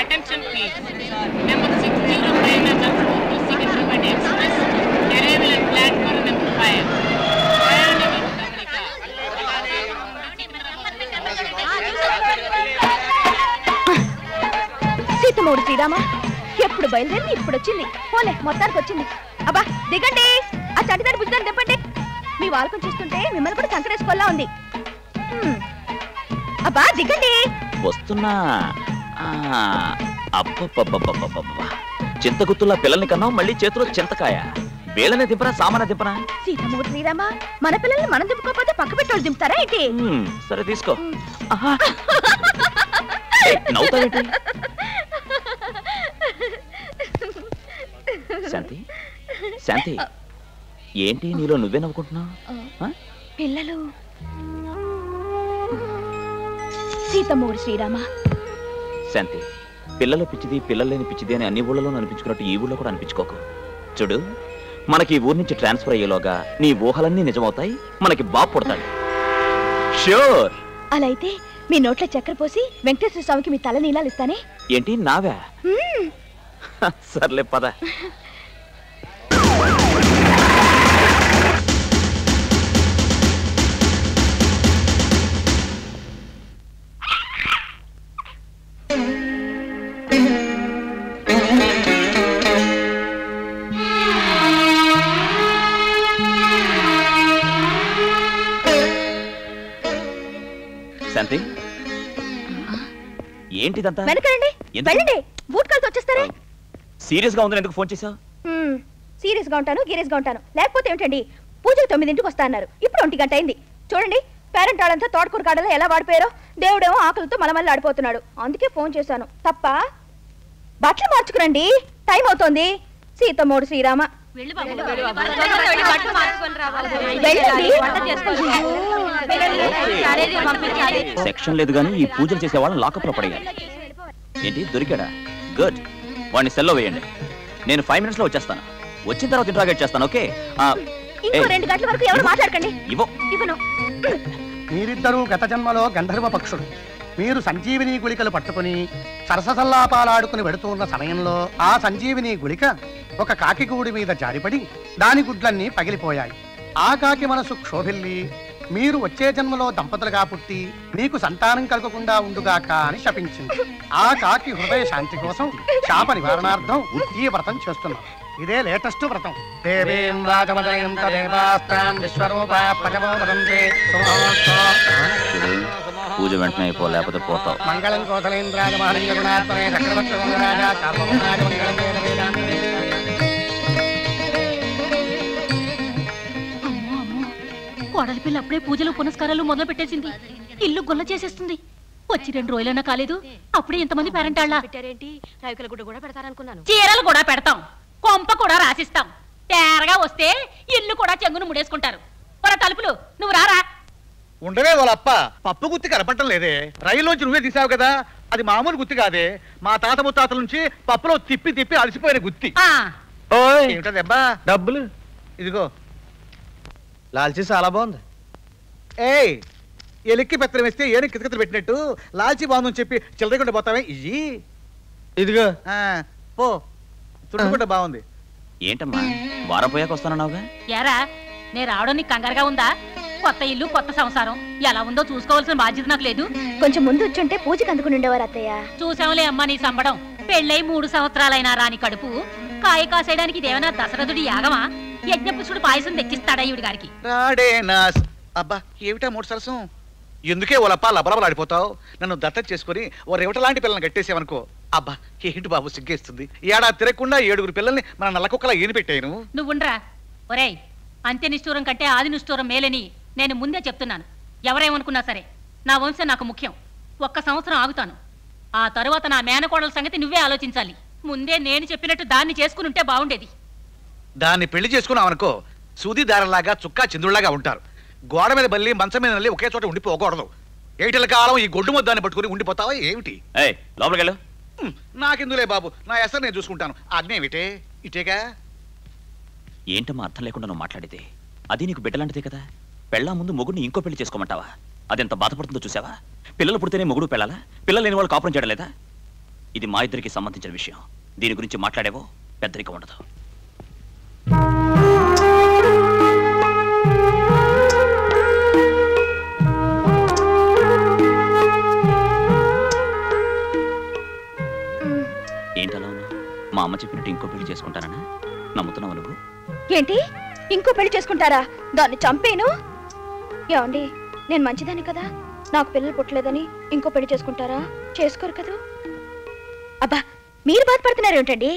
Attention please. Number 609 to Sikalipet Express. Arrival at platform number 5. సీతమూడు Srirama ఎప్పుడు బయలుదేరి ఇప్పుడు వచ్చింది. పోలే మొత్తానికి వచ్చింది. అబ్బా దిగండి, ఆ చటిదారి బుజ్జిదాన్ని దింపండి. మీ వాళ్ళకం చూస్తుంటే మిమ్మల్ని కూడా సంకరేసుకోవాలా ఉంది. అబ్బా దిగండి. వస్తున్నా. అబ్బబ్బబ్బబ్బబ్బబ్బా, చింతగుత్తులా పిల్లల్ని కన్నావు, మళ్ళీ చేతిలో చింతకాయ. వేలనే దింపరా, సామాన దింపరా? సీతమూడు శ్రీరామ, మన పిల్లల్ని మనం దింపుకోకపోతే పక్క పెట్టోళ్ళు దింపుతారా ఏంటి? సరే తీసుకో. నవ్వుతావేంటి? శాంతి, శాంతి, ఏంటి నీలో నువ్వే నవ్వుకుంటున్నావు? పిల్లలు. సీతమూడు శ్రీరామ. శాంతి, పిల్లల పిచ్చిది పిల్లలు లేని పిచ్చిది అని అన్ని ఊళ్ళలో అనిపించుకున్నట్టు ఈ ఊళ్ళో కూడా అనిపించుకోకు. చూడు, మనకి ఈ ఊరి నుంచి ట్రాన్స్ఫర్ అయ్యేలోగా నీ ఊహలన్నీ నిజమవుతాయి, మనకి బాబు పుడతాడు. ష్యూర్. అలా అయితే మీ నోట్లో చక్కెర పోసి వెంకటేశ్వర స్వామికి మీ తల నీలాలు ఇస్తానే. ఏంటి నావా? సర్లే పద. శాంతి, ఏంటిదంతా? వెనకరండి, వెళ్ళండి. బూట్ కాల్తో వచ్చేస్తారే. సీరియస్ గా ఉందని ఎందుకు ఫోన్ చేసావు? సీరియస్ గా ఉంటాను, గీరియస్ గా ఉంటాను. లేకపోతే ఏమిటండి, పూజకు 9ంటికి వస్తా అన్నారు, ఇప్పుడు 1 గంట అయింది. చూడండి, పేరెంట్ వాళ్ళంతా తోటకూర కాడలో ఎలా వాడిపోయారో. దేవుడేమో ఆకలితో మలమల్లి ఆడిపోతున్నాడు. అందుకే ఫోన్ చేశాను. తప్ప బట్టలు మార్చుకురండి, టైం అవుతోంది. సీతమూడు శ్రీరామ. సెక్షన్ లేదు గానీ ఈ పూజలు చేసే వాళ్ళని లాకప్ లో పడేయాలి. ఏంటి దొరికాడా? గుడ్, వాడిని సెల్లో వేయండి. నేను 5 minutes లో వచ్చేస్తాను. వచ్చిన తర్వాత ఇంట్రాగేట్ చేస్తాను. ఓకే? ఇంకో 2 గంటల వరకు ఎవరు మాట్లాడకండి. ఇవ్వను. మీరిద్దరూ గత జన్మలో గంధర్వ పక్షులు. మీరు సంజీవిని గుళికలు పట్టుకుని సరససల్లాపాలాడుకుని వెడుతున్న సమయంలో ఆ సంజీవిని గుళిక ఒక కాకి గూడి మీద జారిపడి దాని గుడ్లన్నీ పగిలిపోయాయి. ఆ కాకి మనసు క్షోభిల్లి మీరు వచ్చే జన్మలో దంపతులుగా పుట్టి మీకు సంతానం కలగకుండా ఉండుగాక అని శపించింది. ఆ కాకి హృదయ శాంతి కోసం శాప నివారణార్థం ఈ వ్రతం చేస్తున్నాం. ఇదే లేటెస్ట్ వ్రతం. దేవేం రాజమదయంత దేవాస్తాం విశ్వరూపా పరమోదరంతే పూజ వెంటనే అయిపో, లేకపోతే పోతావు. మంగళం కోసలేంద్రాజ మహలింగ గుణాత్మనే చక్రవర్తి వందరాజా చార్వమనాజ మంగళం వేదవేదాంతే. కోడలి పిల్ల అప్పుడే పూజలు పునస్కారాలు మొదలు పెట్టేసింది. ఇల్లు గొల్ల చేసేస్తుంది. వచ్చి 2 రోజులైనా కాలేదు, అప్పుడే ఇంతమంది పేరెంటాళ్ళ. రవికల గుడ్డ కూడా పెడతారనుకున్నాను. చీరలు కూడా పెడతాం, కొంప కూడా రాసిస్తాం. తేరగా వస్తే ఇల్లు కూడా చెంగును ముడేసుకుంటారు. తలుపులు నువ్వు రారా. ఉండవే వాళ్ళప్ప, పప్పు గుత్తి కనపడటం లేదే. రైల్లోంచి నువ్వే తీసావు కదా, అది మామూలు గుత్తి కాదే. మా తాత ముత్తాతల నుంచి పప్పులో తిప్పి తిప్పి అలసిపోయిన గుత్తి. ఏమిటదబ్బా? డబ్బులు ఇదిగో. లాల్చీ చాలా బాగుంది. ఏయ్, ఎలిక్కి పెత్తనం వేస్తే ఏను కితకితలు పెట్టినట్టు లాల్చీ బాగుందని చెప్పి చిల్లరకుండా పోతావే. ఇయ్యి ఇదిగో. పో, చుట్టుకుంటే బాగుంది. ఏంటమ్మా వారం పోయాక వస్తానన్నావుగా? యారా, నేను రావడం నీకు కంగారుగా ఉందా? కొత్త ఇల్లు, కొత్త సంసారం ఎలా ఉందో చూసుకోవాల్సిన బాధ్యత నాకు లేదు. కొంచెం ముందు వచ్చుంటే పూజకి అందుకుని ఉండేవారు అత్తయ్య. చూసాంలే అమ్మా నీ సంబడం. పెళ్ళై 3 సంవత్సరాలైనా రాని కడుపు కాయ కాసేయడానికి ఇదేమన్నా దశరథుడి యాగమా? యజ్ఞపురుషుడు పాయసం తెచ్చిస్తాడా ఈవిడి గారికి? అబ్బా ఏమిటా 3 సరసం? ఎందుకే ఓలప్ప లబలబలాడిపోతావు? నన్ను దత్తత చేసుకుని ఓ రేవట లాంటి పిల్లల్ని కట్టేసావనుకో. అబ్బా ఏంటి బాబు సిగ్గేస్తుంది. ఏడాది తిరగకుండా 7 పిల్లల్ని మన నల్లకుక్కలా ఏని పెట్టాను. నువ్వుండ్రా. ఒరేయ్, అంత్య నిష్ఠూరం కంటే ఆది నిష్ఠూరం మేలని నేను ముందే చెప్తున్నాను. ఎవరేమనుకున్నా సరే నా వంశం నాకు ముఖ్యం. 1 సంవత్సరం ఆగుతాను. ఆ తరువాత నా మేనకోడల సంగతి నువ్వే ఆలోచించాలి. ముందే నేను చెప్పినట్టు దాన్ని చేసుకుని ఉంటే బాగుండేది. దాన్ని పెళ్లి చేసుకున్నావనుకో, సూది దారంలాగా చుక్కా చంద్రులాగా ఉంటారు. గోడ మీద బల్లి మంచం మీద నల్లి ఒకే చోట ఉండిపోకూడదు. 8 కాలం ఈ గొడ్డు ముద్దాన్ని పట్టుకుని ఉండిపోతావా ఏమిటి? లోపలికెళ్ళు. నాకెందులే బాబు, నా ఎసరు నేను చూసుకుంటాను. ఆజ్ఞేమిటే? ఇటేగా. ఏంటమ్మా అర్థం లేకుండా నువ్వు మాట్లాడితే? అది నీకు బిడ్డలాంటిదే కదా. పెళ్ళా ముందు మొగుడిని ఇంకో పెళ్లి చేసుకోమంటావా? అదెంత బాధపడుతుందో చూసావా? పిల్లలు పుడితేనే మొగుడు పెళ్ళాలా? పిల్లలు లేని వాళ్ళు కాపురం చేయడం లేదా? ఇది మా ఇద్దరికి సంబంధించిన విషయం. దీని గురించి మాట్లాడేవో పెద్దరికం ఉండదు. ఏంటలా ఉన్నా? మా అమ్మ చెప్పినట్టు ఇంకో పెళ్లి చేసుకుంటానన్నా? నమ్ముతున్నావు నువ్వు? ఏంటి ఇంకో పెళ్లి చేసుకుంటారా? దాన్ని చంపేను. ఏమండి, నేను మంచిదాన్ని కదా, నాకు పిల్లలు పుట్టలేదని ఇంకో పెళ్లి చేసుకుంటారా? చేసుకోరు కదా. అబ్బా, మీరు బాధపడుతున్నారు ఏమిటండి?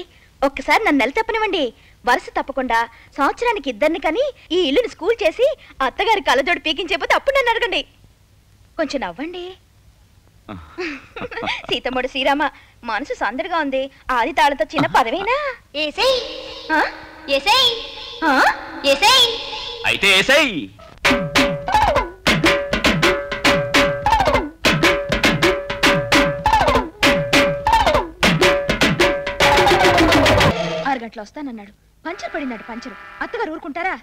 ఒక్కసారి నన్ను నెల తప్పనివ్వండి. వరుస తప్పకుండా సంవత్సరానికి ఇద్దరిని కానీ ఈ ఇల్లుని స్కూల్ చేసి అత్తగారి కళ్ళజోడు పీకించేపోతే అప్పుడు నన్ను అడగండి. కొంచెం నవ్వండి. సీతమ్మడు శ్రీరామ, మనసు సందడిగా ఉంది. ఆది తాళతో చిన్న పదవేనా? అయితే ఏసై. గంటలో వస్తానన్నాడు. పంచర్ పడినాడు. పంచరు అత్తగారు ఊరుకుంటారా?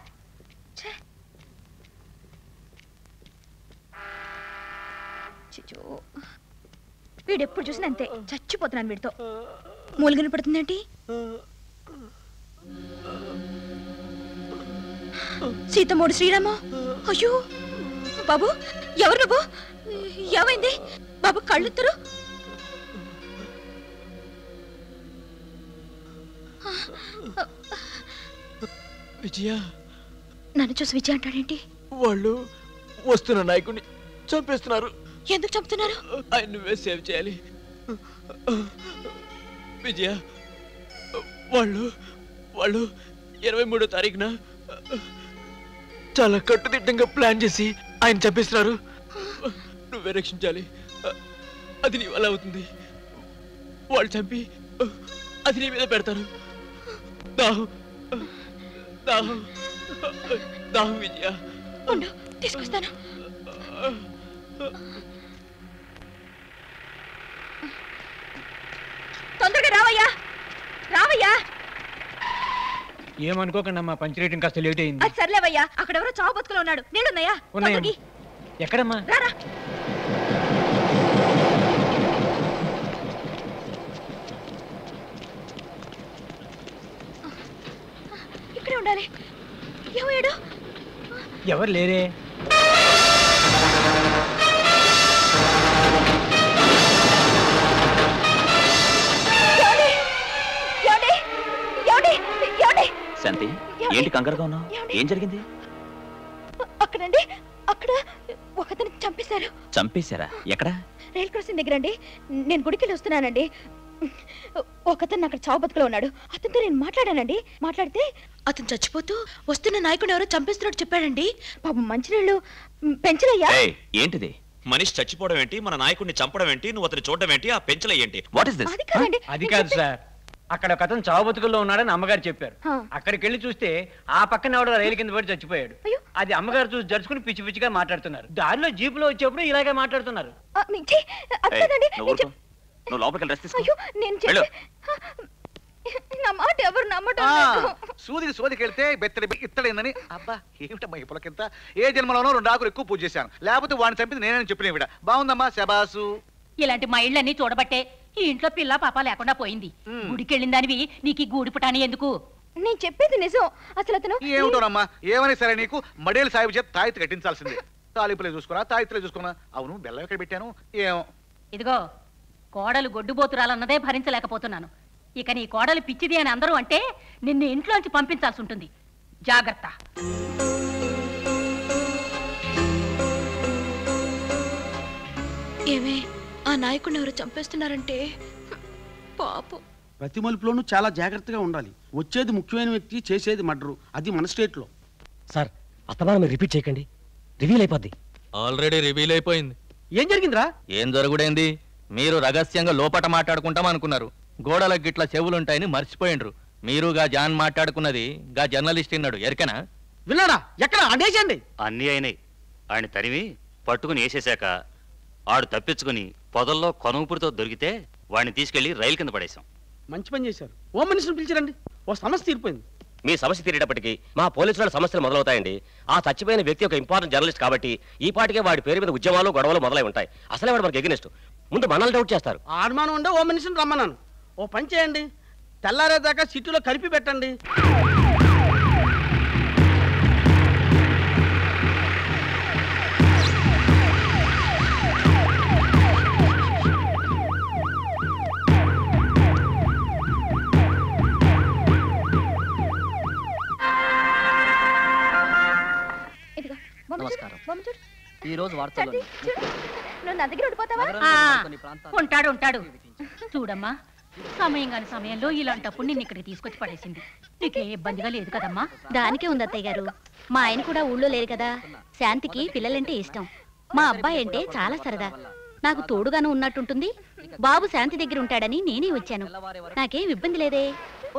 వీడెప్పుడు చూసినా అంతే, చచ్చిపోతున్నాను వీడితో. మూలిగిన పడుతుందేంటి? సీతమ్మోడు శ్రీరామ. అయ్యో బాబు, ఎవరు నువ్వు? ఏమైంది బాబు? కళ్ళెత్తరు. విజయ, నన్ను చూసి విజయ అంటాడేంటి? వాళ్ళు వస్తున్న నాయకుడిని చంపేస్తున్నారు. ఎందుకు చంపుతున్నారు? ఆయన నువ్వే సేవ్ చేయాలి విజయ. వాళ్ళు 23వ తారీఖున చాలా కట్టుదిట్టంగా ప్లాన్ చేసి ఆయన చంపేస్తున్నారు. నువ్వే రక్షించాలి. అది నీ వల్ల అవుతుంది. వాళ్ళు చంపి అది నీ మీద పెడతారు. దాహం విజయ. తీసుకొస్తాను. తొందరగా రావయ్యా, రావయ్యా. ఏమనుకోకండి అమ్మా, పంచ్ రేటింగ్ కాస్త లేట్ అయింది. అది సర్లేవయ్యా, అక్కడెవరో చావు బతుకులో ఉన్నాడు. నీళ్ళున్నాయా? ఉన్నాయా? ఎక్కడమ్మా? రారా. ఇక్కడే ఉండాలి. ఏమయ్యాడు? ఎవరు లేరే. శాంతి, ఏంటి కంగారుగా ఉన్నావు? ఏం జరిగింది? అక్కడండి, అక్కడ ఒకతను చంపేశారు. చంపేశారా? ఎక్కడ? రైల్ క్రాసింగ్ దగ్గర అండి. నేను గుడికి వస్తున్నానండి. ఒకతను అక్కడ చావు బతుకులో ఉన్నాడు. అతనితో నేను మాట్లాడానండి. మాట్లాడితే అతను చచ్చిపోతూ వస్తున్న నాయకుడు ఎవరో చంపేస్తున్నాడు చెప్పాడండి. పాపం మంచినీళ్ళు పెంచలయ్యా. ఏంటిది? మనిషి చచ్చిపోవడం ఏంటి, మన నాయకుడిని చంపడం ఏంటి, నువ్వు అతను చూడడం ఏంటి, ఆ పెంచల ఏంటి? What is this? అది కాదు సార్, అక్కడ ఒక అతను చావు బతుకుల్లో ఉన్నాడని అమ్మగారు చెప్పారు. అక్కడికి వెళ్ళి చూస్తే ఆ పక్కన ఎవడో రైలు కింద పడి చచ్చిపోయాడు. అది అమ్మగారు చూసి జరుచుకుని పిచ్చి పిచ్చిగా మాట్లాడుతున్నారు. దారిలో జీపులో వచ్చేప్పుడు ఇలాగే మాట్లాడుతున్నారు. నువ్వు లోపలికి రెస్ట్ తీసుకో. నా మాట ఎవరు నమ్మటం? సూదికి వెళ్తే బెత్తడి ఇత్తడైందని. అబ్బా, ఏమిటమ్మా ఈ పొలకింత? ఏ జన్మలోనో 2 ఆకులు ఎక్కువ పూజ చేశాను. లేకపోతే వాడిని చంపింది నేనని చెప్పిన విడ. బాగుందమ్మా, శబాసు. ఇలాంటి మా ఇళ్ళన్నీ చూడబట్టే ఈ ఇంట్లో పిల్ల పాప లేకుండా పోయింది. గుడికెళ్ళిన దానివి నీకు ఈ గూడి పుటాని ఎందుకు? నేను చెప్పేది నిజం. అసలు అతను ఏమిటోనమ్మా, ఏమని సరే నీకు మడేలు సాహిబు చేత తాయితీ కట్టించాల్సిందే. తాలిపులే చూసుకున్నా, తాయితీలే చూసుకున్నా. అవును, బెల్లం ఎక్కడ పెట్టాను ఏమో. ఇదిగో, కోడలు గొడ్డుబోతురాలన్నదే భరించలేకపోతున్నాను. ఇక నీ కోడలు పిచ్చిది అని అందరూ అంటే నిన్ను ఇంట్లోంచి పంపించాల్సి ఉంటుంది. జాగ్రత్త. ఏమే, ఆ నాయకుడిని ఎవరు చంపేస్తున్నారంటే పాపం. ప్రతి మలుపులోనూ చాలా జాగ్రత్తగా ఉండాలి. వచ్చేది ముఖ్యమైన వ్యక్తి, చేసేది మర్డరు. అది మన స్టేట్ లో. సార్, అస్తమానం రిపీట్ చేయకండి, రివీల్ అయిపోద్ది. ఆల్రెడీ రివీల్ అయిపోయింది. ఏం జరిగిందిరా? ఏం జరుగుడైంది? మీరు రహస్యంగా లోపట మాట్లాడుకుంటాం అనుకున్నారు. గోడలకు గిట్ల చెవులుంటాయని మర్చిపోయిండ్రు. మీరుగా జాన్ మాట్లాడుకున్నది గా జర్నలిస్ట్ విన్నాడు. ఎరికనా? విన్నాడా? ఎక్కడ? అనేసండి. అన్నీ అయినాయి. ఆయన తరిమి పట్టుకుని వేసేశాక ఆడు తప్పించుకుని పొదల్లో కొనుగుపురితో దొరికితే వాడిని తీసుకెళ్లి రైలు కింద పడేశాం. మంచి పని చేశారు. ఓ మనిషిని పిలిచారండి. ఓ సమస్య తీరిపోయింది. మీ సమస్య తీరేటప్పటికి మా పోలీసుల సమస్యలు మొదలవుతాయండి. ఆ చచ్చిపోయిన వ్యక్తి ఒక ఇంపార్టెంట్ జర్నలిస్ట్ కాబట్టి ఈ పాటికే వాడి పేరు మీద ఉద్యమాలు గొడవలు మొదలై ఉంటాయి. అసలే వాడు మనకి ఎగనిస్ట్. ముందు మనల్ని డౌట్ చేస్తారు. అనుమానం ఉండే ఓ మనిషిని రమ్మన్నాను. ఓ పని చేయండి, తెల్లారేదాకా సిటీలో కలిపి పెట్టండి. నమస్కారం. ఈ రోజు వార్తల్లో నువ్వు నా దగ్గర ఉండిపోతావా? ఉంటాడు ఉంటాడు. చూడమ్మా, సమయం కాని సమయంలో ఇలాంటప్పుడు నిన్ను ఇక్కడికి తీసుకొచ్చి పడేసింది. నీకే ఇబ్బందిగా లేదు కదమ్మా? దానికే ఉంది అత్తయ్య గారు. మా ఆయన కూడా ఊళ్ళో లేరు కదా. శాంతికి పిల్లలంటే ఇష్టం. మా అబ్బాయి అంటే చాలా సరదా. నాకు తోడుగాను ఉన్నట్టుంటుంది. బాబు శాంతి దగ్గర ఉంటాడని నేనే వచ్చాను. నాకేం ఇబ్బంది లేదే.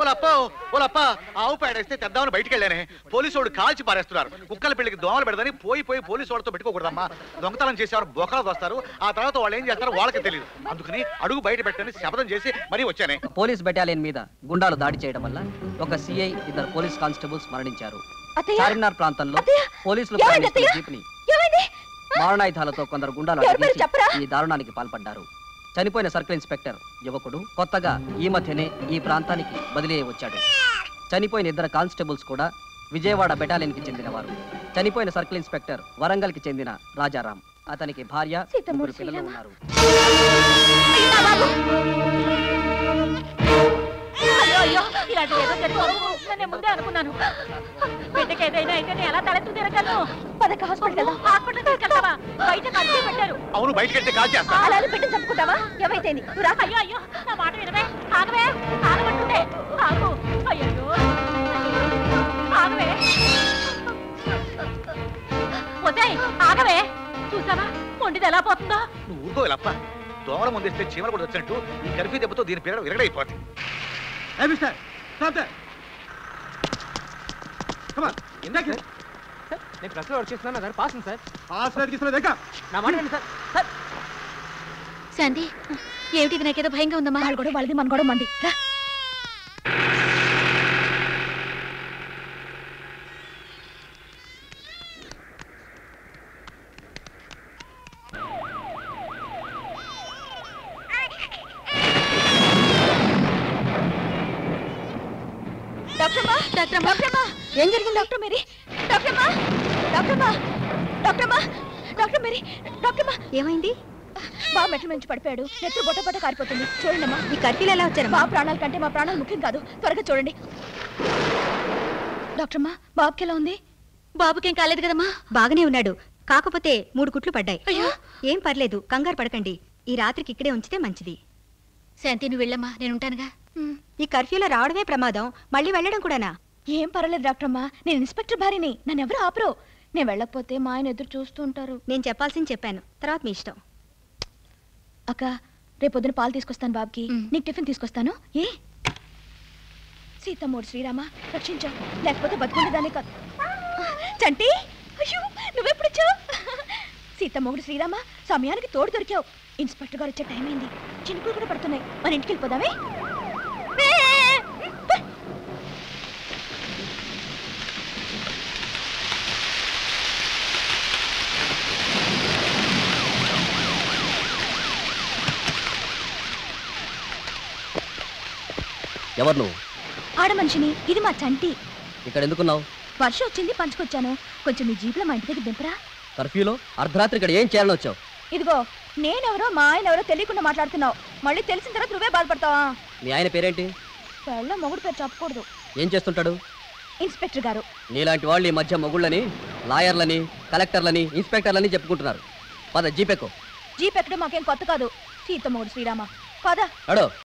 ఓలప్ప ఆవు పేడేస్తే తెద్దామని బయటికి వెళ్ళానే. పోలీసు వాడు కాల్చి పారేస్తున్నారు. కుక్కల పెళ్లికి దోమలు పెడదని పోయి పోలీసు వాడితో పెట్టుకోకూడదమ్మా. దొంగతనం చేసేవారు బొక్కలు వస్తారు. ఆ తర్వాత వాళ్ళు ఏం చేస్తారో వాళ్ళకి తెలియదు. అందుకని అడుగు బయట పెట్టని శపథం చేసి మరీ వచ్చానే. పోలీస్ బెటాలియన్ మీద గుండాలు దాడి చేయడం వల్ల ఒక సిఐ, 2 పోలీస్ కానిస్టేబుల్స్ మరణించారు. చార్మినార్ ప్రాంతంలో పోలీసులు ప్రయాణిస్తున్న జీప్ని మారణాయుధాలతో కొందరు గుండాలు అడ్డగించి ఈ దారుణానికి పాల్పడ్డారు. చనిపోయిన సర్కిల్ ఇన్స్పెక్టర్ యువకుడు కొత్తగా ఈ మధ్యనే ఈ ప్రాంతానికి బదిలీ అయి వచ్చాడు. చనిపోయిన 2 కానిస్టేబుల్స్ కూడా విజయవాడ బెటాలియన్ కి చెందినవారు. చనిపోయిన సర్కిల్ ఇన్స్పెక్టర్ వరంగల్ కి చెందిన రాజారాం. అతనికి భార్య, 3 పిల్లలు ఉన్నారు. అయ్యో, ఇలాంటి ఏదో జరిగింది ముందే అనుకున్నాను. బిడ్డకి ఏదైనా అయితే ఎలా తలెత్తు తిరగలను? పదక హాస్పిటల్ తీసుకెళ్తావా? బయట కలిసి పెట్టారు. అవును, బయటకెళ్తే కాల్ చేస్తా. అలా పెట్టి చంపుకుంటావా? ఏమైతే అయ్యో అయ్యో, నా మాట వినవే. ఆగవే, ఆగమంటుండే. ఆగు. అయ్యో, ఆగవే. వద్దాయి, ఆగవే. చూసావా మొండిది ఎలా పోతుందో? నువ్వు ఊరుకోవాలప్ప. దోమల ముందేస్తే చీమలు కూడా వచ్చినట్టు ఈ కర్ఫ్యూ దెబ్బతో దీని పేరు విరగడైపోతుంది. నేను ప్రశ్న వచ్చేస్తున్నాను సార్. Pass sir. నా మాట వినండి సార్. శాంతి, ఏమిటి? నాకేదో భయంగా ఉందమ్మా. వాళ్ళు కూడా వాళ్ళది, మన కూడా మంది. ఏం జరిగింది డాక్టర్ మేరీ? ఏమైంది? బాబు మెట్ల నుంచి పడిపోయాడు. నెత్తురు బొట్ట కారిపోతుంది. చూడండమ్మా. ఈ కర్ఫ్యూలు ఎలా వచ్చారు? బాబు ప్రాణాల కంటే మా ప్రాణాలు ముఖ్యం కాదు. త్వరగా చూడండి డాక్టర్మా. బాబుకి ఎలా ఉంది? బాబుకేం కాలేదు కదమ్మా. బాగానే ఉన్నాడు. కాకపోతే 3 కుట్లు పడ్డాయి. అయ్యో, ఏం పర్లేదు, కంగారు పడకండి. ఈ రాత్రికి ఇక్కడే ఉంచితే మంచిది. శాంతి, నువ్వు వెళ్ళమ్మా, నేను ఉంటానుగా. ఈ కర్ఫ్యూలో రావడమే ప్రమాదం, మళ్ళీ వెళ్ళడం కూడానా? ఏం పర్వాలేదు డాక్టర్మా. నేను ఇన్స్పెక్టర్ భార్యని. నన్ను ఎవరు ఆపరు. నేను వెళ్ళకపోతే మా ఆయన ఎదురు చూస్తూ ఉంటారు. నేను చెప్పాల్సింది చెప్పాను, తర్వాత మీ ఇష్టం. అక్క, రేపొద్దున పాలు తీసుకొస్తాను బాబుకి. నీకు టిఫిన్ తీసుకొస్తాను. ఏ సీతమ్మోడు శ్రీరామ రక్షించా, లేకపోతే బతుకుండేదానే కాదు. చంటి, అయ్యో నువ్వెప్పుడొచ్చావు? సీతమ్మోడు శ్రీరామ, సమయానికి తోడు దొరికావు. ఇన్స్పెక్టర్ గారు వచ్చే టైం అయింది. చినుకులు కూడా పడుతున్నాయి. మన ఇంటికి వెళ్ళిపోదామే. ఎవరు నువ్వు? ఆడ మనిషిని. ఇది మా చంటి. ఇక్కడ ఎందుకున్నావు? వర్షం వచ్చింది, పంచుకొచ్చాను. కొంచెం మీ జీపులో మా ఇంటి దగ్గర దింపరా. కర్ఫ్యూలో అర్ధరాత్రి ఇక్కడ ఏం చేయాలని వచ్చావు? ఇదిగో, నేనెవరో మా ఆయన ఎవరో తెలియకుండా మాట్లాడుతున్నావు. మళ్ళీ తెలిసిన తర్వాత నువ్వే బాధపడతావా? మీ ఆయన పేరేంటి? పెళ్ళ మొగుడు పేరు చెప్పకూడదు. ఏం చేస్తుంటాడు? ఇన్స్పెక్టర్ గారు. నీలాంటి వాళ్ళు ఈ మధ్య మొగుళ్ళని, లాయర్లని, కలెక్టర్లని, ఇన్స్పెక్టర్లని చెప్పుకుంటున్నారు. పద, జీపెక్కు. జీప్ ఎక్కడం మాకేం కొత్త కాదు. సీతమ్మోడు శ్రీరామ, పద. అడో.